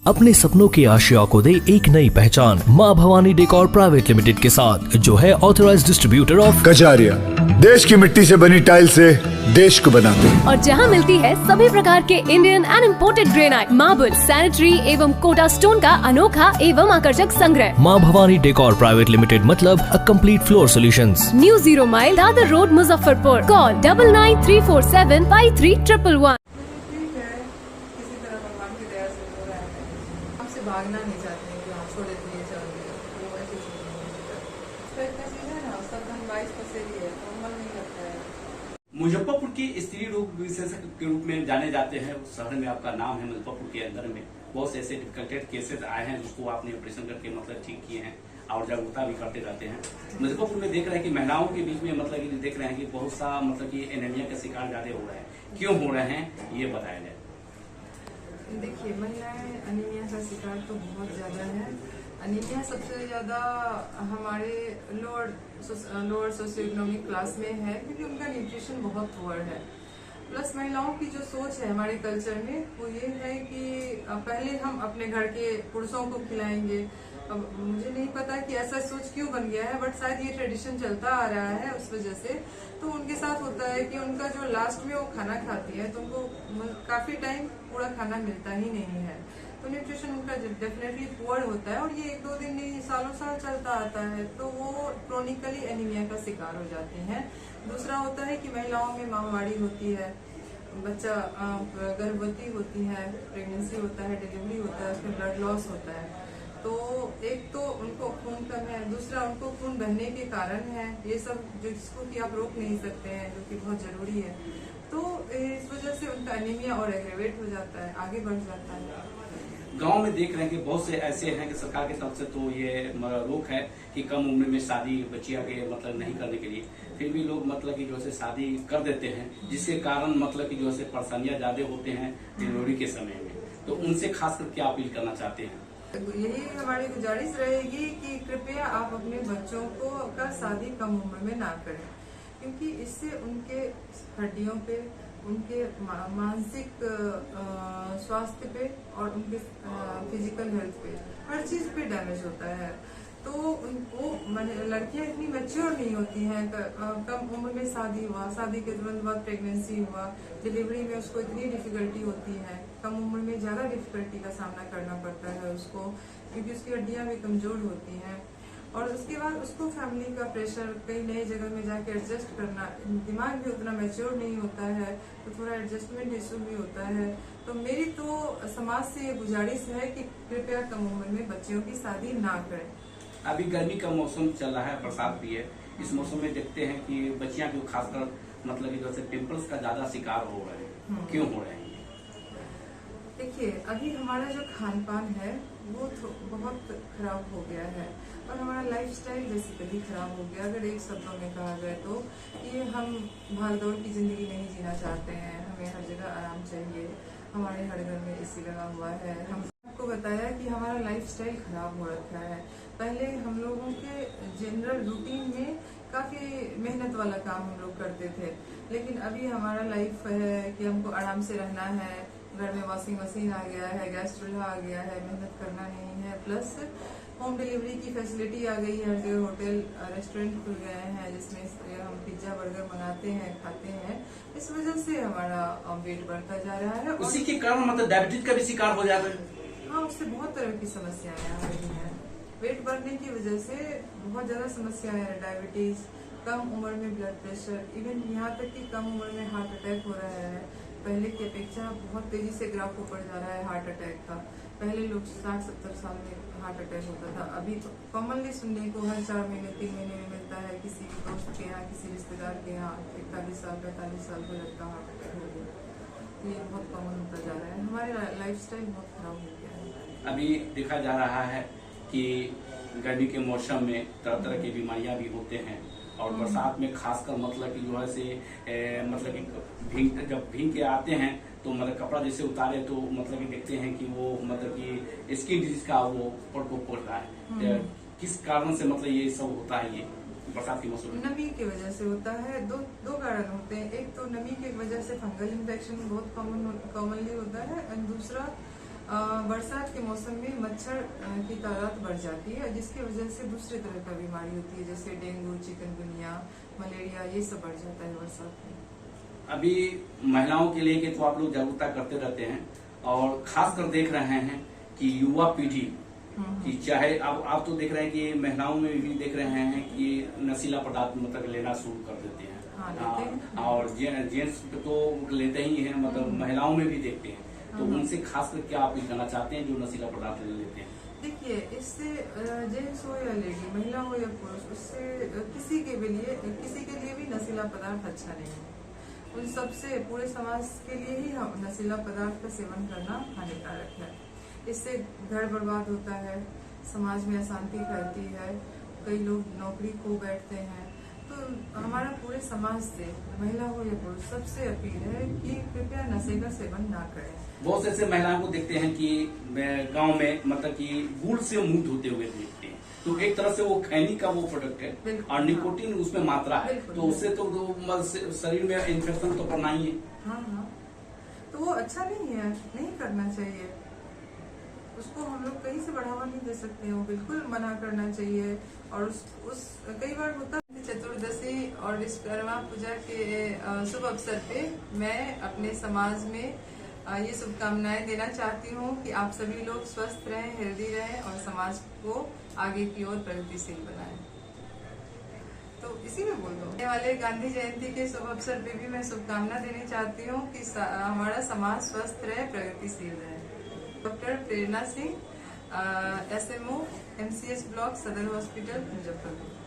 अपने सपनों की आशिया को दे एक नई पहचान माँ भवानी डेकोर प्राइवेट लिमिटेड के साथ, जो है ऑथराइज्ड डिस्ट्रीब्यूटर ऑफ कजारिया। देश की मिट्टी से बनी टाइल से देश को बनाते हैं। और जहाँ मिलती है सभी प्रकार के Indian and imported granite, marble, sanitary एवं कोटा स्टोन का अनोखा एवं आकर्षक संग्रह। माँ भवानी डेकोर प्राइवेट लिमिटेड मतलब a complete floor solutions. New 0 mile Dadar road, Muzaffarpur. Call 9934753111। भागना नहीं चाहते हैं कि हाँ छोड़े दिए चलेंगे, वो ऐसी चीज नहीं है। तो इतना चीज है ना, सब हम 22 पसेरी है तो मन नहीं लगता है। मुजफ्फरपुर की स्त्री रोग विशेषज्ञ के रूप में जाने जाते हैं। उस शहर में आपका नाम है। मुजफ्फरपुर के अंदर में बहुत से ऐसे डिफिकल्टेड केसेस आए हैं जिसको आपने ऑपरेशन करके मतलब ठीक किए हैं और जागरूकता भी करते रहते हैं। मुजफ्फरपुर में देख रहे हैं कि महिलाओं के बीच में मतलब कि देख रहे हैं कि बहुत सा मतलब कि एनीमिया का शिकार ज्यादा हो रहे हैं। क्यों हो रहे हैं ये बताया जाए। देखिए, महिलाएं अनीमिया का शिकार तो बहुत ज्यादा है। अनीमिया सबसे ज्यादा हमारे लोअर सोशियो इकोनॉमिक क्लास में है, क्योंकि उनका न्यूट्रिशन बहुत पुअर है। प्लस महिलाओं की जो सोच है हमारे कल्चर में वो ये है कि पहले हम अपने घर के पुरुषों को खिलाएंगे। अब मुझे नहीं पता कि ऐसा सोच क्यों बन गया है, बट शायद ये ट्रेडिशन चलता आ रहा है उस वजह से। तो उनके साथ होता है कि उनका जो लास्ट में वो खाना खाती है तो उनको काफी टाइम पूरा खाना मिलता ही नहीं है, तो न्यूट्रिशन उनका डेफिनेटली पुअर होता है। और ये 1-2 दिन नहीं, सालों साल चलता आता है, तो वो क्रोनिकली एनीमिया का शिकार हो जाती हैं। दूसरा होता है कि महिलाओं में माहवारी होती है, बच्चा गर्भवती होती है, प्रेगनेंसी होता है, डिलीवरी होता है, उसमें ब्लड लॉस होता है। तो एक तो उनको खून कम है, दूसरा उनको खून बहने के कारण है, ये सब जिसको कि आप रोक नहीं सकते हैं, जो कि बहुत जरूरी है। तो इस वजह से उनका एनीमिया और एग्रेवेट हो जाता है, आगे बढ़ जाता है। गांव में देख रहे हैं कि बहुत से ऐसे हैं कि सरकार की तरफ से तो ये रोक है कि कम उम्र में शादी बच्चियां के मतलब नहीं करने के लिए, फिर भी लोग मतलब कि जो है शादी कर देते हैं, जिसके कारण मतलब कि जो है परेशानियां ज्यादा होते हैं डिलीवरी के समय में। तो उनसे खासकर क्या अपील करना चाहते हैं। यही हमारी गुजारिश रहेगी कि कृपया आप अपने बच्चों को का शादी कम उम्र में ना करें, क्योंकि इससे उनके हड्डियों पे, उनके मानसिक स्वास्थ्य पे और उनके फिजिकल हेल्थ पे, हर चीज पे डैमेज होता है। तो उनको लड़कियां इतनी मैच्योर नहीं होती हैं, कम उम्र में शादी हुआ, शादी के तुरंत बाद प्रेगनेंसी हुआ, डिलीवरी में उसको इतनी डिफिकल्टी होती है, कम उम्र में ज्यादा डिफिकल्टी का सामना करना पड़ता है उसको, क्योंकि उसकी हड्डियां भी कमजोर होती हैं। और उसके बाद उसको फैमिली का प्रेशर, कई नई जगह में जाके एडजस्ट करना, दिमाग भी उतना मैच्योर नहीं होता है, तो थोड़ा एडजस्टमेंट इशू भी होता है। तो मेरी तो समाज से ये गुजारिश है कि कृपया कम उम्र में बच्चियों की शादी ना करें। अभी गर्मी का मौसम चल रहा है, बरसात भी है। इस मौसम में देखते हैं कि बच्चियां भी खासकर मतलब कि जैसे पिंपल्स का ज्यादा शिकार हो रहे हैं। क्यों हो रहे हैं। देखिए, अभी हमारा जो खान पान है वो बहुत खराब हो गया है, और हमारा लाइफस्टाइल बेसिकली खराब हो गया। अगर एक शब्दों में कहा जाए तो ये हम भागदौड़ की जिंदगी नहीं जीना चाहते हैं, हमें हर जगह आराम चाहिए। हमारे हर घर में एसी लगा हुआ है। हम आपको बताया कि हमारा लाइफस्टाइल खराब हो रखा है। पहले हम लोगों के जनरल रूटीन में काफी मेहनत वाला काम हम लोग करते थे, लेकिन अभी हमारा लाइफ है कि हमको आराम से रहना है, घर में वॉशिंग मशीन आ गया है, गैस चूल्हा आ गया है, मेहनत करना नहीं है। प्लस होम डिलीवरी की फैसिलिटी आ गई है, हर जगह होटल रेस्टोरेंट खुल गए हैं जिसमें हम पिज्जा बर्गर मंगाते हैं, खाते हैं। इस वजह से हमारा वेट बढ़ता जा रहा है। उसी के कारण मतलब डायबिटीज का भी शिकार हो जाता है। हाँ, उससे बहुत तरह की समस्याएं आ रही हैं। वेट बढ़ने की वजह से बहुत ज्यादा समस्याएं हैं, डायबिटीज, कम उम्र में ब्लड प्रेशर, इवन यहाँ तक कि कम उम्र में हार्ट अटैक हो रहा है। पहले की अपेक्षा बहुत तेजी से ग्राफ ऊपर जा रहा है हार्ट अटैक का। पहले लोग 60-70 साल में हार्ट अटैक होता था, अभी तो कॉमनली सुनने को हर 4 महीने 3 महीने में मिलता है, किसी दोस्त के यहाँ, किसी रिश्तेदार के यहाँ 41 साल 45 साल को लड़का हार्ट अटैक हो गया। ये बहुत कॉमन होता जा रहा है। हमारे लाइफस्टाइल बहुत खराब हो गया है। अभी देखा जा रहा है कि गर्मी के मौसम में तरह तरह की बीमारियां भी होते हैं, और बरसात में खासकर मतलब कि जो है से मतलब कि जब भीग के आते हैं तो मतलब कपड़ा जैसे उतारे तो मतलब कि देखते हैं कि वो मतलब कि स्किन डिजीज का वो प्रकोप होता है। किस कारण से मतलब ये सब होता है। ये बरसात के मौसम में नमी की वजह से होता है। दो कारण होते हैं। एक तो नमी की वजह से फंगल इन्फेक्शन बहुत कॉमनली होता है, और दूसरा बरसात के मौसम में मच्छर की तादाद बढ़ जाती है, जिसकी वजह से दूसरे तरह का बीमारी होती है, जैसे डेंगू, चिकनगुनिया, मलेरिया, ये सब बढ़ जाता है बरसात में। अभी महिलाओं के लिए तो आप लोग जागरूकता करते रहते हैं और खासकर देख रहे हैं कि युवा पीढ़ी कि चाहे आप तो देख रहे हैं कि महिलाओं में भी देख रहे हैं कि नशीला पदार्थ मतलब लेना शुरू कर देते हैं। हाँ, लेते हैं। और जेंट्स तो लेते ही हैं, मतलब महिलाओं में भी देखते हैं। तो उनसे खासकर क्या अपील करना चाहते हैं जो नशीला पदार्थ ले लेते हैं? देखिए, इससे जेंट्स हो या लेडी, महिला हो या पुरुष, उससे किसी के लिए भी नशीला पदार्थ अच्छा नहीं है। उन सबसे पूरे समाज के लिए ही हम नशीला पदार्थ का सेवन करना हानिकारक है। इससे घर बर्बाद होता है, समाज में अशांति फैलती है, कई लोग नौकरी खो बैठते हैं। तो हमारा पूरे समाज से, महिला हो या पुरुष, सबसे अपील है कि कृपया नशे का सेवन ना करें। बहुत से ऐसे महिलाओं को देखते हैं कि गांव में मतलब कि गुड़ से मुंह धोते हुए देखते हैं, तो एक तरह से वो खैनी का वो प्रोडक्ट है और निकोटीन उसमें मात्रा है, तो उससे तो शरीर में इन्फेक्शन तो करना ही है। हाँ, तो वो अच्छा नहीं है, नहीं करना चाहिए। उसको हम लोग कहीं से बढ़ावा नहीं दे सकते हैं, वो बिल्कुल मना करना चाहिए। और उस कई बार होता है चतुर्दशी और विश्वकर्मा पूजा के शुभ अवसर पे मैं अपने समाज में ये शुभकामनाएं देना चाहती हूँ कि आप सभी लोग स्वस्थ रहें, हेल्दी रहें और समाज को आगे की ओर प्रगतिशील बनाएं। तो इसी में बोल दो। आने वाले गांधी जयंती के शुभ अवसर पे भी मैं शुभकामना देनी चाहती हूँ कि हमारा समाज स्वस्थ रहे, प्रगतिशील रहे। डॉक्टर प्रेरणा सिंह, SMO, MCH ब्लॉक, सदर हॉस्पिटल, मुजफ्फरपुर।